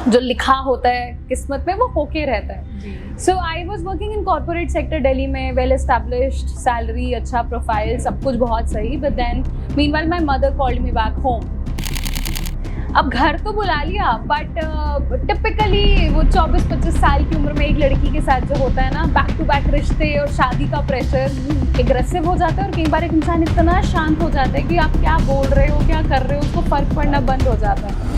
जो लिखा होता है किस्मत में वो होके रहता है। So I was working in corporate sector Delhi में, वेल एस्टैब्लिश्ड, सैलरी अच्छा, प्रोफाइल, सब कुछ बहुत सही। But then meanwhile my mother called me back home. अब घर तो बुला लिया, बट टिपिकली वो 24-25 साल की उम्र में एक लड़की के साथ जो होता है ना, बैक टू बैक रिश्ते और शादी का प्रेशर एग्रेसिव हो जाता है। और कई बार एक इंसान इतना शांत हो जाता है कि आप क्या बोल रहे हो, क्या कर रहे हो, उसको फर्क पड़ना बंद हो जाता है।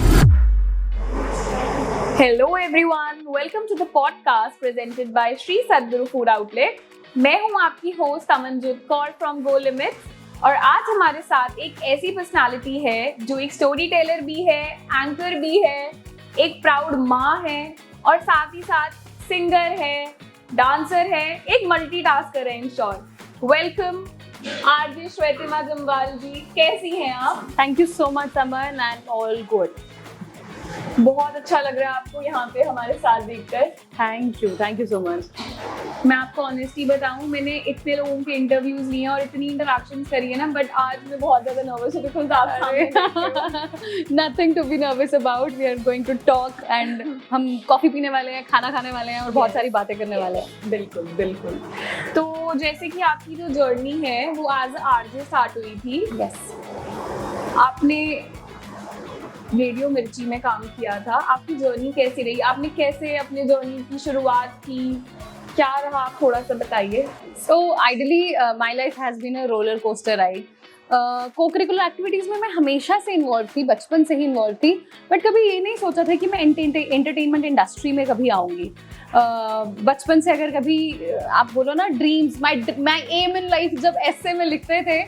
Hello everyone, welcome to the podcast presented by Shri Sadguru food outlet. मैं हूं आपकी host Amanjot Kaur from Go Limits, और आज हमारे साथ एक ऐसी पर्सनालिटी है जो एक स्टोरी टेलर भी है, एंकर भी है, एक प्राउड माँ है और साथ ही साथ सिंगर है, डांसर है, एक मल्टीटास्कर है in short. Welcome RJ Shvetima Jamwal ji, कैसी हैं आप? Thank you so much Aman, and all good. बहुत अच्छा लग रहा है आपको यहाँ पे हमारे साथ देखकर। Thank you so much. मैं आपको ऑनेस्टली बताऊं, मैंने इतने लोगों के इंटरव्यूज लिए और इतनी इंटरैक्शंस करी है ना, बट आज मैं बहुत ज्यादा नर्वस हूँ बिकॉज आप सामने। Nothing to be nervous about, we are going to talk and हम कॉफी पीने वाले हैं, खाना खाने वाले हैं और बहुत सारी बातें करने वाले हैं। बिल्कुल बिल्कुल। तो जैसे कि आपकी जो जर्नी है वो एज आरजे स्टार्ट हुई थी। यस। आपने रेडियो मिर्ची में काम किया था। आपकी जर्नी कैसी रही? आपने कैसे अपने जर्नी की शुरुआत की? क्या रहा, आप थोड़ा सा बताइए। So ideally my life has been a roller coaster ride. Co-curricular activities में मैं हमेशा से इन्वॉल्व थी, बचपन से ही इन्वॉल्व थी, बट कभी ये नहीं सोचा था कि मैं एंटरटेनमेंट इंडस्ट्री में कभी आऊँगी। बचपन से अगर कभी आप बोलो ना dreams, my aim in life, जब ऐसे में लिखते थे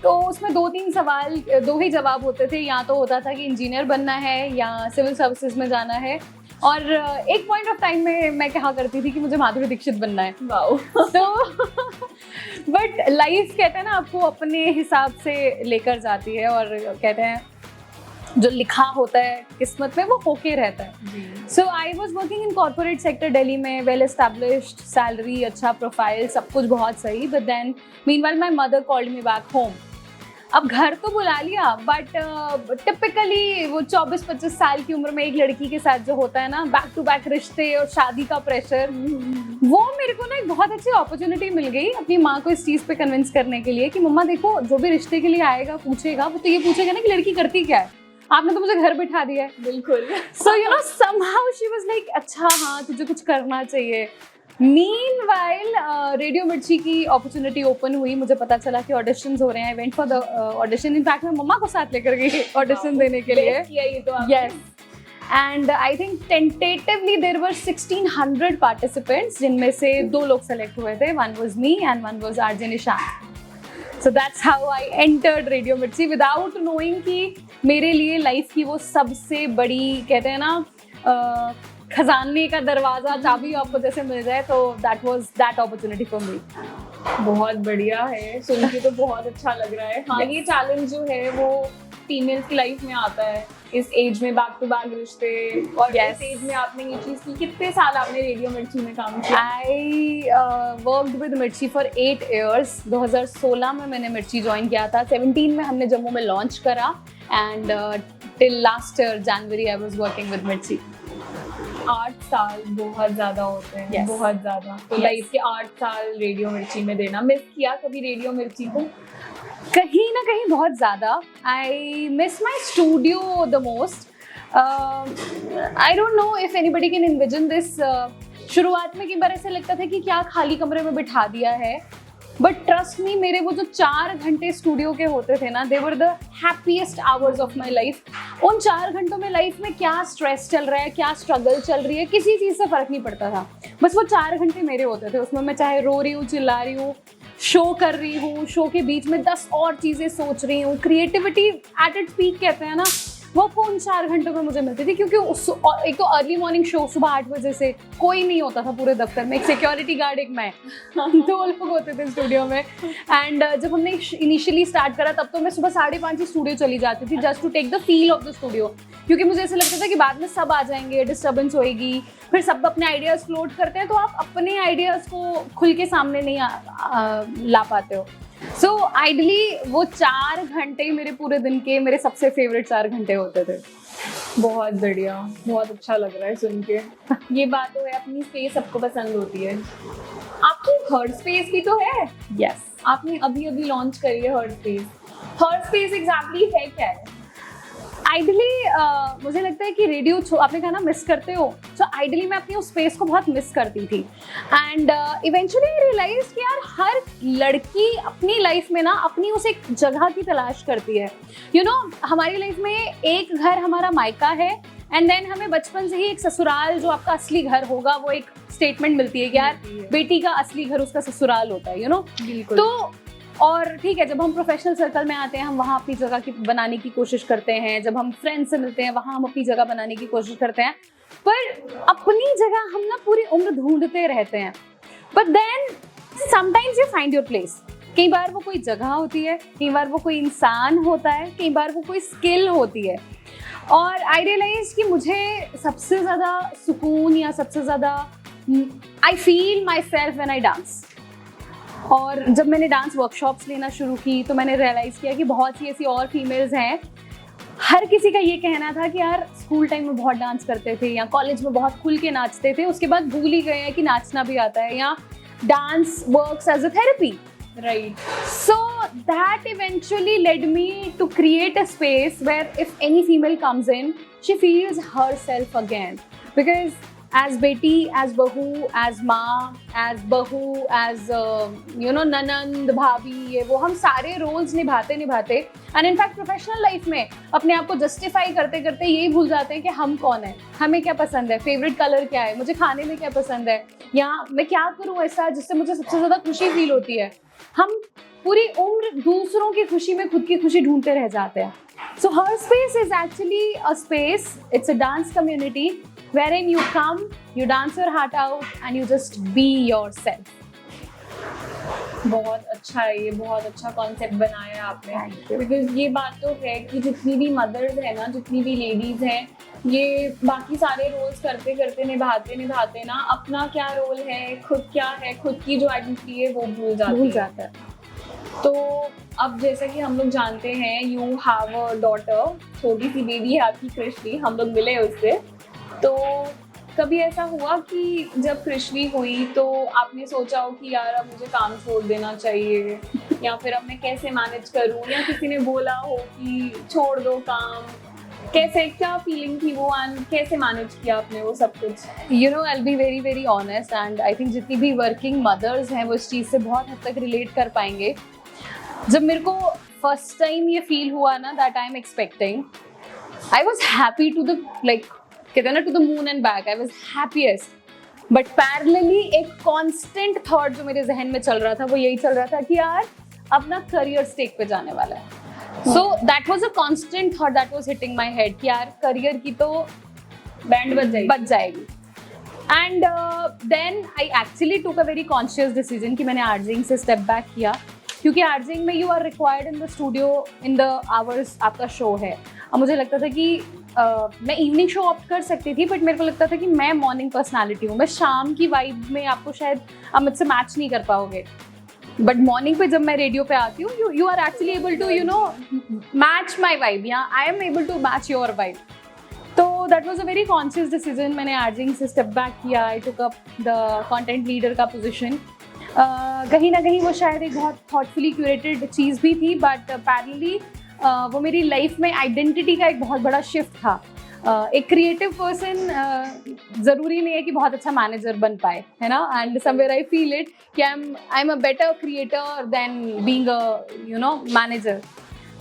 तो उसमें 2-3 सवाल, 2 ही जवाब होते थे। या तो होता था कि इंजीनियर बनना है या सिविल सर्विसेज में जाना है, और एक पॉइंट ऑफ टाइम में मैं कहा करती थी कि मुझे माधुरी दीक्षित बनना है। वाओ। तो बट लाइफ कहते हैं ना आपको अपने हिसाब से लेकर जाती है, और कहते हैं जो लिखा होता है किस्मत में वो होके रहता है। So I was working in corporate sector Delhi में, वेल एस्टैब्लिश्ड, सैलरी अच्छा, प्रोफाइल, सब कुछ बहुत सही। But then meanwhile my mother called me back home. अब घर तो बुला लिया, बट टिपिकली वो 24-25 साल की उम्र में एक लड़की के साथ जो होता है ना, बैक टू बैक रिश्ते और शादी का प्रेशर, वो मेरे को ना एक बहुत अच्छी अपॉर्चुनिटी मिल गई अपनी माँ को इस चीज़ पे कन्विंस करने के लिए कि मम्मा देखो, जो भी रिश्ते के लिए आएगा पूछेगा, वो तो ये पूछेगा ना कि लड़की करती क्या है, आपने तो मुझे घर बिठा दिया है। बिल्कुल। So you know somehow she was like, अच्छा हाँ तुझे कुछ करना चाहिए। मीनवाइल रेडियो मिर्ची की अपॉर्चुनिटी ओपन हुई, मुझे पता चला कि ऑडिशंस हो रहे हैं। I went for the audition, in fact मैं मम्मा को साथ लेकर गई ऑडिशन देने के लिए। Yes, and I think tentatively there were 1600 participants, जिनमें से 2 लोग सेलेक्ट हुए थे। One was me and one was RJ Nishant. So that's how I entered Radio Mirchi without knowing कि मेरे लिए लाइफ की वो सबसे बड़ी, कहते हैं ना, खजाने का दरवाजा, चाबी आपको जैसे मिल जाए, तो that was that opportunity for me। बहुत बढ़िया है, सुन के तो बहुत अच्छा लग रहा है। हाँ, ये चैलेंज जो है वो फीमेल्स की लाइफ में आता है, इस एज में बैक टू बैक रिश्ते, और इस एज में आपने ये चीज़ की। कितने साल आपने रेडियो मिर्ची में काम किया? आई वर्कड विद मिर्ची फॉर 8 years। 2016 में मैंने मिर्ची ज्वाइन किया था, 17 में हमने जम्मू में लॉन्च करा, and till last year January I was working with मिर्ची। 8 साल बहुत ज्यादा होते हैं। Yes. बहुत ज्यादा। तो लाइफ के 8 साल रेडियो मिर्ची में देना, मिस किया कभी रेडियो मिर्ची को? कहीं ना कहीं बहुत ज़्यादा। I miss my studio the most. I don't know if anybody can invasion this. शुरुआत में कई बार ऐसे लगता था कि क्या खाली कमरे में बिठा दिया है, बट ट्रस्ट मी, मेरे वो जो 4 घंटे स्टूडियो के होते थे ना, they were the happiest hours of my life. उन 4 घंटों में लाइफ में क्या स्ट्रेस चल रहा है, क्या स्ट्रगल चल रही है, किसी चीज़ से फर्क नहीं पड़ता था। बस वो 4 घंटे मेरे होते थे, उसमें मैं चाहे रो रही हूँ, चिल्ला रही हूँ, शो कर रही हूँ, शो के बीच में 10 और चीज़ें सोच रही हूँ, क्रिएटिविटी एट इट्स पीक कहते हैं ना, वो उन 4 घंटों में मुझे मिलती थी। क्योंकि एक तो अर्ली मॉर्निंग शो सुबह 8 बजे से, कोई नहीं होता था पूरे दफ्तर में, एक सिक्योरिटी गार्ड, एक मैं, 2 लोग होते थे स्टूडियो में। एंड जब हमने इनिशियली स्टार्ट करा, तब तो मैं सुबह 5:30 ही स्टूडियो चली जाती थी, just to take the feel of the studio, क्योंकि मुझे ऐसा लगता था कि बाद में सब आ जाएंगे, डिस्टर्बेंस होएगी, फिर सब अपने आइडियाज़ फ्लोट करते हैं, तो आप अपने आइडियाज़ को खुल के सामने नहीं ला पाते हो। सो आइडली वो 4 घंटे मेरे पूरे दिन के मेरे सबसे फेवरेट 4 घंटे होते थे। बहुत बढ़िया, बहुत अच्छा लग रहा है सुन के। ये बात तो है, अपनी स्पेस सबको पसंद होती है। आपकी हर्ट स्पेस भी तो है। यस, आपने अभी अभी लॉन्च करी है hurt space. Hurt space exactly है क्या है? आइडली मुझे लगता है कि रेडियो आपने कहा ना मिस करते हो, तो आइडली मैं अपनी उस स्पेस को बहुत मिस करती थी। एंड इवेंचुअली आई रियलाइज कि यार हर लड़की अपनी लाइफ में ना अपनी उस एक जगह की तलाश करती है। यू नो, हमारी लाइफ में एक घर हमारा मायका है, एंड देन हमें बचपन से ही एक ससुराल जो आपका असली घर होगा, वो एक स्टेटमेंट मिलती है कि यार बेटी का असली घर उसका ससुराल होता है, यू नो। बिल्कुल। तो और ठीक है, जब हम प्रोफेशनल सर्कल में आते हैं हम वहाँ अपनी जगह की बनाने की कोशिश करते हैं, जब हम फ्रेंड्स से मिलते हैं वहाँ हम अपनी जगह बनाने की कोशिश करते हैं, पर अपनी जगह हम ना पूरी उम्र ढूंढते रहते हैं। But then sometimes you find your place. कई बार वो कोई जगह होती है, कई बार वो कोई इंसान होता है, कई बार वो कोई स्किल होती है। और आई रियलाइज कि मुझे सबसे ज़्यादा सुकून या सबसे ज़्यादा I feel my self when I dance. और जब मैंने डांस वर्कशॉप्स लेना शुरू की तो मैंने रियलाइज़ किया कि बहुत सी ऐसी और फीमेल्स हैं, हर किसी का ये कहना था कि यार स्कूल टाइम में बहुत डांस करते थे या कॉलेज में बहुत खुल के नाचते थे, उसके बाद भूल ही गए हैं कि नाचना भी आता है, या dance works as a therapy, right. so that eventually led me to create a space where if any female comes in, she feels herself again, because as beti, as bahu, as माँ, as bahu, as you know ननंद, भाभी, ये वो हम सारे roles निभाते and in fact professional life में अपने आप को जस्टिफाई करते करते यही भूल जाते हैं कि हम कौन है, हमें क्या पसंद है, फेवरेट कलर क्या है, मुझे खाने में क्या पसंद है, या मैं क्या करूँ ऐसा जिससे मुझे सबसे ज़्यादा खुशी फील होती है। हम पूरी उम्र दूसरों की खुशी में खुद की खुशी ढूंढते रह जाते हैं। So her space is actually a space, it's a dance community wherein you come, you dance your heart out and you just be yourself. बहुत अच्छा है, ये बहुत अच्छा कॉन्सेप्ट बनाया है आपने। Thank you. बिकॉज ये बात तो है कि जितनी भी मदर्स है ना, जितनी भी लेडीज हैं, ये बाकी सारे रोल्स करते करते निभाते ना अपना क्या रोल है, खुद क्या है, खुद की जो आइडेंटिटी है वो भूल जाता है। तो अब जैसा कि हम लोग जानते हैं, यू हैव अ डॉटर, छोटी सी बेबी है आपकी कृष्णि, हम लोग मिले उससे। तो कभी ऐसा हुआ कि जब कृष्णि हुई तो आपने सोचा हो कि यार अब मुझे काम छोड़ देना चाहिए, या फिर अब मैं कैसे मैनेज करूं, या किसी ने बोला हो कि छोड़ दो काम, कैसे, क्या फीलिंग थी वो, एंड कैसे मैनेज किया आपने वो सब कुछ? You know, I'll be very very honest and I think जितनी भी वर्किंग मदर्स हैं वो इस चीज़ से बहुत हद तक रिलेट कर पाएंगे। जब मेरे को फर्स्ट टाइम ये फील हुआ ना that I am expecting, I was happy to the like कहते हैं ना to the moon and back, I was happiest. But parallelly एक कॉन्स्टेंट थॉट जो मेरे जहन में चल रहा था वो यही चल रहा था कि यार अपना करियर स्टेक पे जाने वाला है। So that was a constant thought that was hitting my head कि यार करियर की तो बैंड बज जाएगी। And then I actually took a very conscious decision कि मैंने आर्जिंग से स्टेप बैक किया, क्योंकि आर्जिंग में you are required in the studio in the hours आपका शो है। और मुझे लगता था कि मैं इवनिंग शो ऑप्ट कर सकती थी, बट मेरे को लगता था कि मैं मॉर्निंग पर्सनालिटी हूँ, मैं शाम की वाइब में आपको शायद आप मुझसे मैच नहीं कर पाओगे। बट मॉर्निंग पे जब मैं रेडियो पे आती हूँ, you are actually able to you know match my vibe, या I am able to match your vibe. तो that was a very conscious decision. मैंने आर्जिंग से स्टेप बैक किया, I took up the content leader का position. कहीं ना कहीं वो शायद एक बहुत थॉटफुली क्यूरेटेड चीज़ भी थी, बट पैरेलली वो मेरी लाइफ में आइडेंटिटी का एक बहुत बड़ा शिफ्ट था। एक क्रिएटिव पर्सन ज़रूरी नहीं है कि बहुत अच्छा मैनेजर बन पाए, है ना। And somewhere I feel it कि I am a better creator than being a you know manager.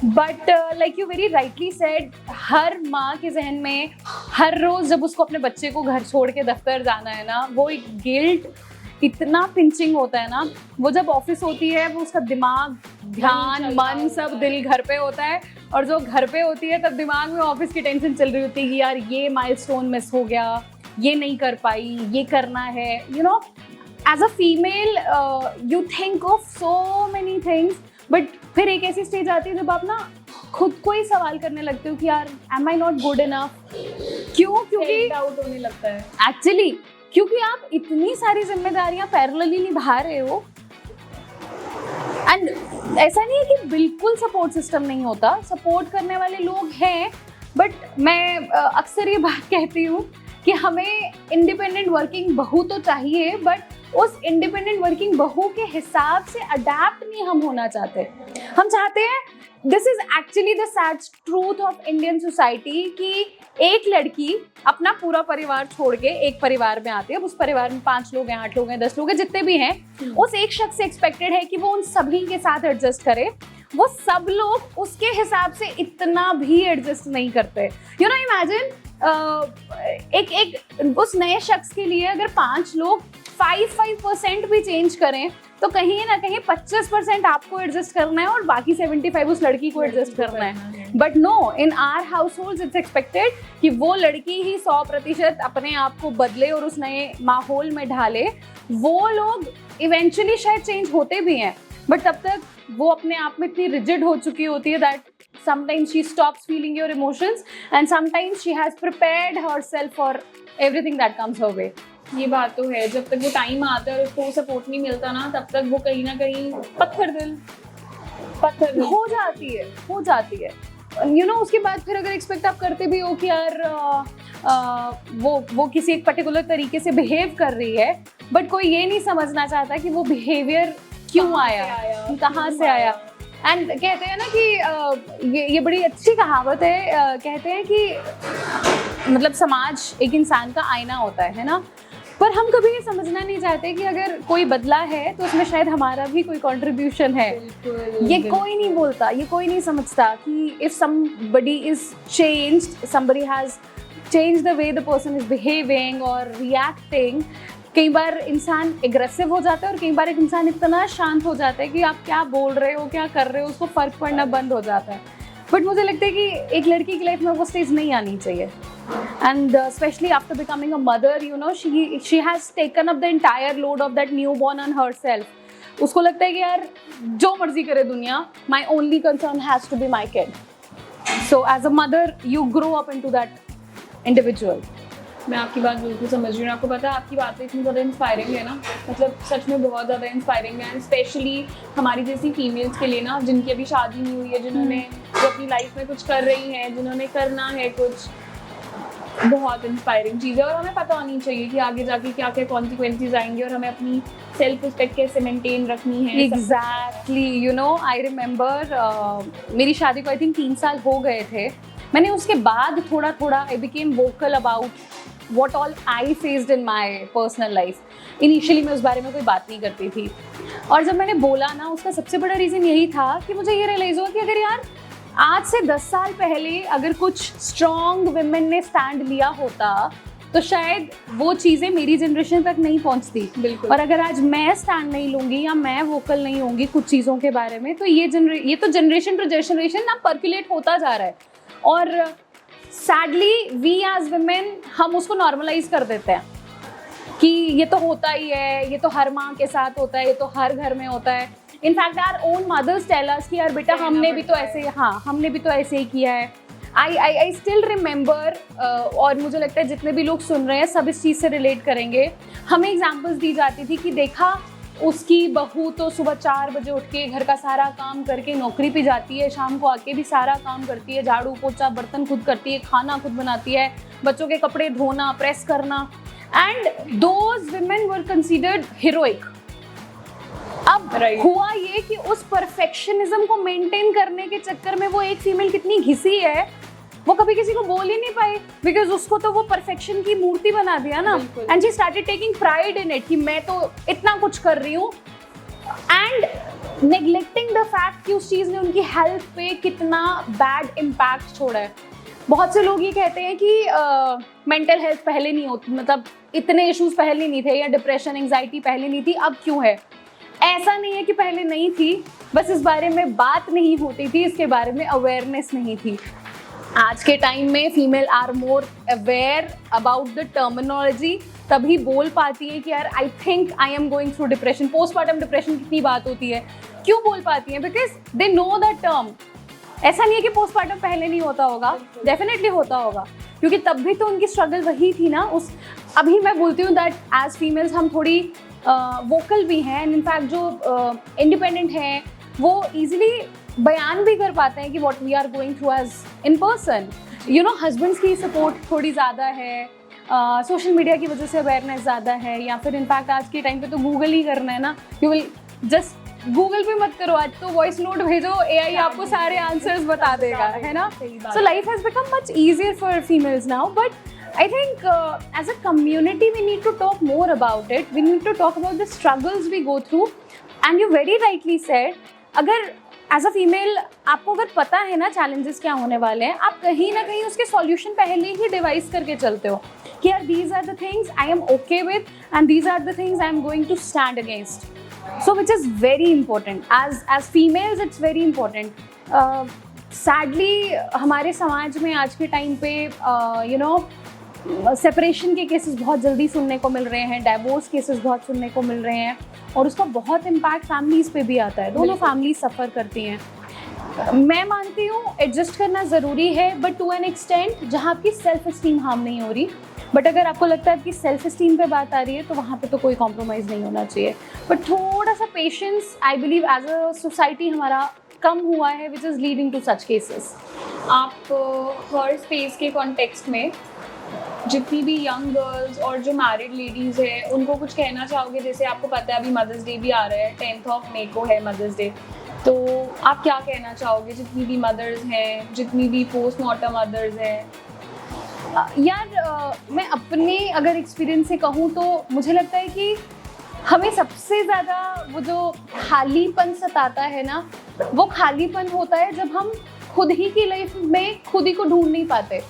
But like you very rightly said, हर माँ के जहन में हर रोज़ जब उसको अपने बच्चे को घर छोड़ के दफ्तर जाना है ना, वो एक गिल्ट इतना पिंचिंग होता है ना। वो जब ऑफिस होती है वो उसका दिमाग, ध्यान, मन सब दिल घर पे होता है, और जो घर पे होती है तब दिमाग में ऑफिस की टेंशन चल रही होती है कि यार ये माइलस्टोन मिस हो गया, ये नहीं कर पाई, ये करना है, you know. As a female you think of so many things, but फिर एक ऐसी स्टेज आती है जब आप ना खुद को ही सवाल करने लगते हो कि यार am I not good enough. क्यों? क्योंकि डाउट होने लगता है एक्चुअली, क्योंकि आप इतनी सारी जिम्मेदारियां पैरेलली निभा रहे हो। एंड ऐसा नहीं है कि बिल्कुल सपोर्ट सिस्टम नहीं होता, सपोर्ट करने वाले लोग हैं, बट मैं अक्सर ये बात कहती हूँ कि हमें इंडिपेंडेंट वर्किंग बहू तो चाहिए, बट उस इंडिपेंडेंट वर्किंग बहू के हिसाब से अडेप्ट नहीं हम होना चाहते। हम चाहते हैं, this is actually the sad truth of Indian society, कि एक लड़की अपना पूरा परिवार छोड़ के एक परिवार में आती है। उस परिवार में 5 लोग हैं, 8 लोग हैं, 10 लोग हैं, जितने भी हैं, उस एक शख्स से एक्सपेक्टेड है कि वो उन सभी के साथ एडजस्ट करे। वो सब लोग उसके हिसाब से इतना भी एडजस्ट नहीं करते। यू नो, इमेजिन एक उस नए शख्स के लिए अगर 5 लोग 5% भी चेंज करें तो कहीं ना कहीं 25% आपको एडजस्ट करना है और बाकी 75 उस लड़की को एडजस्ट करना है। But no, in our household it's expected कि वो लड़की ही 100% अपने आप को बदले और उस नए माहौल में ढाले। वो लोग इवेंचुअली शायद चेंज होते भी हैं, बट तब तक वो अपने आप में इतनी रिजिड हो चुकी होती है that sometimes she stops feeling your emotions and sometimes she has prepared herself for everything that comes her way. ये बात तो है, जब तक वो टाइम आता है और उसको सपोर्ट नहीं मिलता ना, तब तक वो कहीं ना कहीं पत्थर दिल हो जाती है। यू नो, उसके बाद फिर अगर एक्सपेक्ट आप करते भी हो कि यार वो किसी एक पर्टिकुलर तरीके से बिहेव कर रही है, बट कोई ये नहीं समझना चाहता कि वो बिहेवियर क्यों आया, कहाँ से आया। एंड कहते हैं ना कि ये बड़ी अच्छी कहावत है, कहते हैं कि मतलब समाज एक इंसान का आईना होता है ना, पर हम कभी ये समझना नहीं चाहते कि अगर कोई बदला है तो उसमें शायद हमारा भी कोई कंट्रीब्यूशन है। ये कोई नहीं बोलता, ये कोई नहीं समझता कि if somebody is changed, somebody has changed the way the person is behaving or reacting, कई बार इंसान एग्रेसिव हो जाता है और कई बार एक इंसान इतना शांत हो जाता है कि आप क्या बोल रहे हो, क्या कर रहे हो, उसको फर्क पड़ना बंद हो जाता है। बट मुझे लगता है कि एक लड़की की लाइफ में वो स्टेज नहीं आनी चाहिए। And specially after becoming a mother, you know, she has taken up the entire load of that newborn on herself. उसको लगता है कि यार जो मर्जी करे दुनिया, my only concern has to be my kid. So as a mother you grow up into that individual. मैं आपकी बात बिल्कुल समझ रही हूँ। आपको पता है आपकी बातें इतनी ज़्यादा इंस्पायरिंग है ना, मतलब सच में बहुत ज़्यादा इंस्पायरिंग है। एंड स्पेशली हमारी जैसी फीमेल्स के लिए ना, जिनकी अभी शादी नहीं हुई है, जिन्होंने जो अपनी लाइफ में कुछ कर रही हैं, जिन्होंने करना है कुछ, बहुत इंस्पायरिंग चीज़ है। और हमें पता होनी चाहिए कि आगे जाके क्या क्या कॉन्सिक्वेंसेज आएंगे और हमें अपनी सेल्फ रिस्पेक्ट कैसे मेंटेन रखनी है। Exactly, you know, I remember मेरी शादी को आई थिंक 3 साल हो गए थे। मैंने उसके बाद थोड़ा थोड़ा I became vocal about what all I faced in my personal life. Initially मैं उस बारे में कोई बात नहीं करती थी, और जब मैंने बोला ना, उसका सबसे बड़ा रीज़न यही था कि मुझे ये रियलाइज़ हुआ कि अगर यार आज से 10 साल पहले अगर कुछ स्ट्रॉन्ग वुमेन ने स्टैंड लिया होता तो शायद वो चीज़ें मेरी जनरेशन तक नहीं पहुंचती। बिल्कुल। और अगर आज मैं स्टैंड नहीं लूँगी या मैं वोकल नहीं होंगी कुछ चीज़ों के बारे में, तो ये तो जनरेशन टू जनरेशन ना पर्कुलेट होता जा रहा है। और सैडली वी एज वुमेन हम उसको नॉर्मलाइज कर देते हैं कि ये तो होता ही है, ये तो हर माँ के साथ होता है, ये तो हर घर में होता है। In fact our own mothers tell us कि यार बेटा हमने भी तो ऐसे ही किया है। आई स्टिल रिमेंबर, और मुझे लगता है जितने भी लोग सुन रहे हैं सब इस चीज़ से रिलेट करेंगे। हमें एग्जाम्पल्स दी जाती थी कि देखा उसकी बहू तो सुबह 4 बजे उठ के घर का सारा काम करके नौकरी पे जाती है, शाम को आके भी सारा काम करती है, झाड़ू पोछा बर्तन खुद करती है, खाना खुद बनाती है, बच्चों के कपड़े धोना, प्रेस करना, and those women were considered heroic. अब हुआ ये कि उस परफेक्शनिज्म को मेंटेन करने के चक्कर में वो एक फीमेल कितनी घिसी है, वो कभी किसी को बोल ही नहीं पाई, बिकॉज उसको तो वो परफेक्शन की मूर्ति बना दिया ना। And she started taking pride in it कि मैं तो इतना कुछ कर रही हूँ, एंड नेग्लेक्टिंग द फैक्ट कि उस चीज़ ने उनकी हेल्थ पे कितना बैड इम्पैक्ट छोड़ा है। बहुत से लोग ये कहते हैं कि मेंटल हेल्थ पहले नहीं होती, मतलब इतने इश्यूज पहले नहीं थे, या डिप्रेशन एंजाइटी पहले नहीं थी, अब क्यों है? ऐसा नहीं है कि पहले नहीं थी, बस इस बारे में बात नहीं होती थी, इसके बारे में अवेयरनेस नहीं थी। आज के टाइम में female are more aware about the terminology, तभी बोल पाती है कि यार I think I am going through depression. Postmortem depression कितनी बात होती है, क्यों बोल पाती है? Because they know the term. ऐसा नहीं है कि पोस्टमार्टम पहले नहीं होता होगा, डेफिनेटली होता होगा, क्योंकि तब भी तो उनकी स्ट्रगल वही थी ना। अभी मैं बोलती हूँ दैट एज फीमेल्स हम थोड़ी वोकल भी हैं, इनफैक्ट जो इंडिपेंडेंट हैं वो ईजिली बयान भी कर पाते हैं कि what we are going through as in person. You know, husbands की सपोर्ट थोड़ी ज़्यादा है, सोशल मीडिया की वजह से अवेयरनेस ज़्यादा है, या फिर इनफैक्ट आज के टाइम पे तो गूगल ही करना है ना, यू विल जस्ट गूगल पे मत करो, आज तो वॉइस नोट भेजो, एआई आपको सारे आंसर्स बता देगा, है ना। So life has become much easier for females now, but I think as a community we need to talk more about it. We need to talk about the struggles we go through. And you very rightly said, अगर as a female आपको अगर पता है ना challenges क्या होने वाले हैं, आप कहीं ना कहीं उसके सॉल्यूशन पहले ही डिवाइस करके चलते हो कि यार these are the things I am okay with and these are the things I am going to stand against. So which is very important. As females it's very important. Sadly हमारे समाज में आज के टाइम पे you know separation के cases बहुत जल्दी सुनने को मिल रहे हैं, डाइवोर्स केसेस बहुत सुनने को मिल रहे हैं, और उसका बहुत इम्पैक्ट फैमिलीज़ पे भी आता है, दोनों फैमिली सफ़र करती हैं. मैं मानती हूँ एडजस्ट करना ज़रूरी है, बट टू एन एक्सटेंट जहाँ आपकी सेल्फ इस्टीम हार्म नहीं हो रही. बट अगर आपको लगता है आपकी सेल्फ इस्टीम पे बात आ रही है तो वहाँ पे तो कोई कॉम्प्रोमाइज़ नहीं होना चाहिए. बट थोड़ा सा patience I believe as a society हमारा कम हुआ है, which is leading to such cases. आप हर स्पेस के कॉन्टेक्स्ट में जितनी भी यंग गर्ल्स और जो मैरिड लेडीज़ हैं उनको कुछ कहना चाहोगे? जैसे आपको पता है अभी मदर्स डे भी आ रहा है, 10th मई को है मदर्स डे, तो आप क्या कहना चाहोगे जितनी भी मदर्स हैं, जितनी भी पोस्टमार्टम मदर्स हैं? यार मैं अपने अगर एक्सपीरियंस से कहूँ तो मुझे लगता है कि हमें सबसे ज़्यादा वो जो खालीपन सताता है ना, वो खालीपन होता है जब हम खुद ही की लाइफ में खुद ही को ढूंढ नहीं पाते.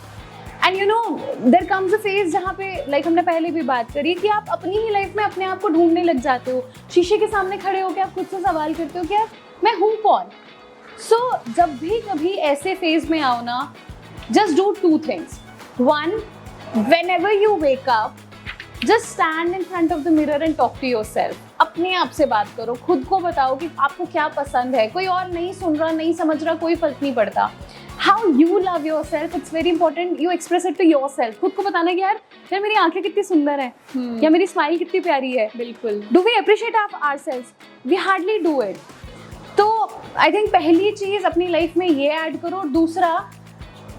And you know there comes a phase जहाँ पे लाइक हमने पहले भी बात करी कि आप अपनी ही लाइफ में अपने आप को ढूंढने लग जाते हो. शीशे के सामने खड़े होकर आप खुद से सवाल करते हो कि यार मैं हूँ कौन. सो जब भी कभी ऐसे फेज में आओ ना, just do 2 things. One, whenever you wake up, just stand in front of the mirror and talk to yourself. अपने आप से बात करो, खुद को बताओ कि आपको क्या पसंद है. कोई और नहीं सुन रहा, नहीं समझ रहा, कोई फर्क नहीं पड़ता. How you love yourself, it's very important. You express it to yourself. खुद को बताना कि यार मेरी आंखें कितनी सुंदर है, या मेरी स्माइल कितनी प्यारी है. बिल्कुल. Do we appreciate ourselves? We hardly do it. तो I think पहली चीज़ अपनी लाइफ में ये ऐड करो. दूसरा,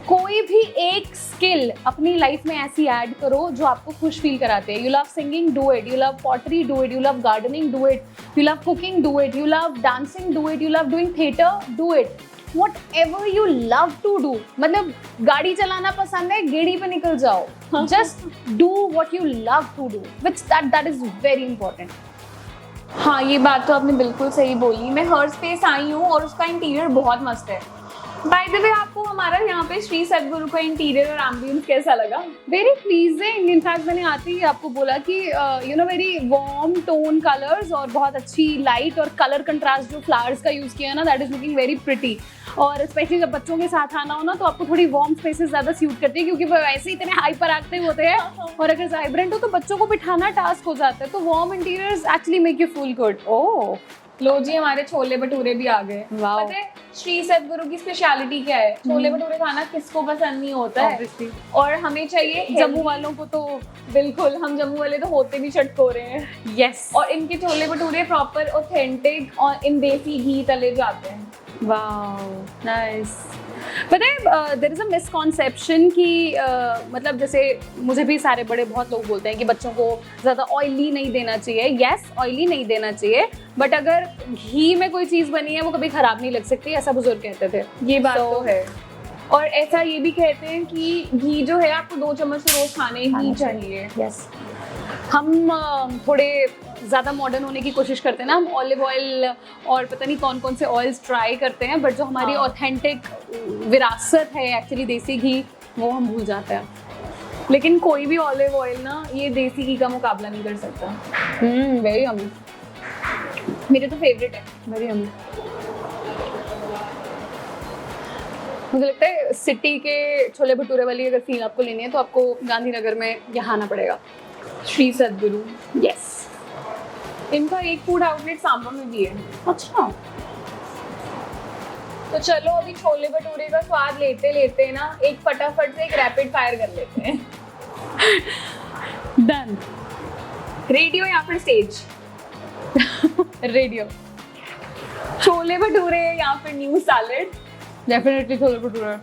कोई भी एक स्किल अपनी लाइफ में ऐसी ऐड करो जो आपको खुश फील कराते हैं. You love singing, do it. You love pottery, do it. You love gardening, do it. You love cooking, do it. You love dancing, do it. You love doing theatre, do it. Whatever you love to do. मतलब गाड़ी चलाना पसंद है, गेड़ी पे निकल जाओ. Just do what you love to do, which that is very important. हाँ, ये बात तो आपने बिल्कुल सही बोली. मैं हर स्पेस आई हूँ और उसका इंटीरियर बहुत मस्त है. बाय द वे, आपको हमारा यहाँ पे श्री सद्गुरु का इंटीरियर और एम्बियंस कैसा लगा? Very pleasing. इनफैक्ट मैंने आते ही आपको बोला कि you know very warm tone colours और बहुत अच्छी लाइट और कलर कंट्रास्ट जो फ्लावर्स का यूज़ किया है ना, that is looking very pretty. और स्पेशली जब बच्चों के साथ आना हो ना तो आपको थोड़ी वार्म स्पेसेस ज़्यादा सूट करती है, क्योंकि वो वैसे ही इतने हाइपर एक्टिव होते हैं, और अगर वाइब्रेंट हो तो बच्चों को बिठाना टास्क हो जाता है. तो warm interiors actually make you feel good. ओह लो जी, हमारे छोले भटूरे भी आ गए. वाओ. पता है श्री सद्गुरु की स्पेशलिटी क्या है? छोले भटूरे खाना किसको पसंद नहीं होता है, और हमें चाहिए. जम्मू वालों को तो बिल्कुल, हम जम्मू वाले तो होते भी चटकोरे हैं. यस. और इनके छोले भटूरे प्रॉपर ऑथेंटिक और इन देसी घी तले जाते हैं. Wow, nice. पता है देयर इज़ अ मिसकॉन्सेप्शन कि मतलब जैसे मुझे भी सारे बड़े बहुत लोग बोलते हैं कि बच्चों को ज़्यादा ऑयली नहीं देना चाहिए. येस, ऑयली नहीं देना चाहिए, बट अगर घी में कोई चीज़ बनी है वो कभी ख़राब नहीं लग सकती, ऐसा बुजुर्ग कहते थे. ये बात तो है. और ऐसा ये भी कहते हैं कि घी जो है आपको 2 चम्मच तो रोज़ खाने ही चाहिए. यस. हम थोड़े ज़्यादा मॉडर्न होने की कोशिश करते हैं ना, हम ऑलिव ऑयल और पता नहीं कौन कौन से ऑयल्स ट्राई करते हैं, बट जो हमारी ऑथेंटिक विरासत है एक्चुअली देसी घी, वो हम भूल जाते हैं. लेकिन कोई भी ऑलिव ऑयल ना ये देसी घी का मुकाबला नहीं कर सकता. Very yummy. मेरे तो फेवरेट है. Very yummy. मुझे लगता है सिटी के छोले भटूरे वाली अगर फील आपको लेनी है तो आपको गांधीनगर में यहाँ आना पड़ेगा. श्री सद्गुरु. यस. इनका एक फूड आउटलेट सांबा में भी है. अच्छा. तो चलो अभी छोले भटूरे का स्वाद लेते लेते ना एक फटाफट से एक रैपिड फायर कर लेते हैं. डन. रेडियो या फिर स्टेज? रेडियो. छोले भटूरे या फिर new salad? Definitely chole bhature.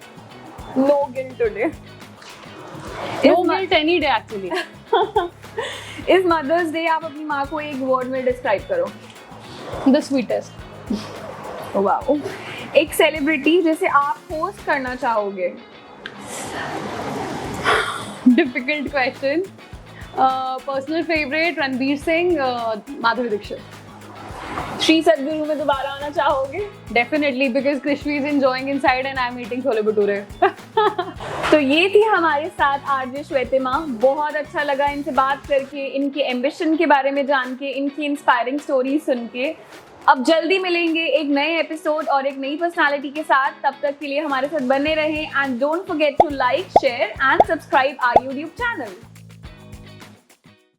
No guilt today. No guilt any day actually. इस मदर्स डे आप अपनी माँ को एक वर्ड में डिस्क्राइब करो। The sweetest. वाओ। एक सेलिब्रिटी जिसे आप होस्ट करना चाहोगे? Difficult question. Personal favourite Ranveer Singh, Madhuri Dixit. Shri Sadguru में दोबारा आना चाहोगे? Definitely, because Krishvi is enjoying inside and I am eating chole bhature. तो ये थी हमारे साथ आरजे श्वेतिमा। बहुत अच्छा लगा इनसे बात करके, इनके एम्बिशन के बारे में जान के, इनकी इंस्पायरिंग स्टोरी सुन के। अब जल्दी मिलेंगे एक नए एपिसोड और एक नई पर्सनालिटी के साथ। तब तक के लिए हमारे साथ बने रहें and don't forget to like, share and subscribe our YouTube channel.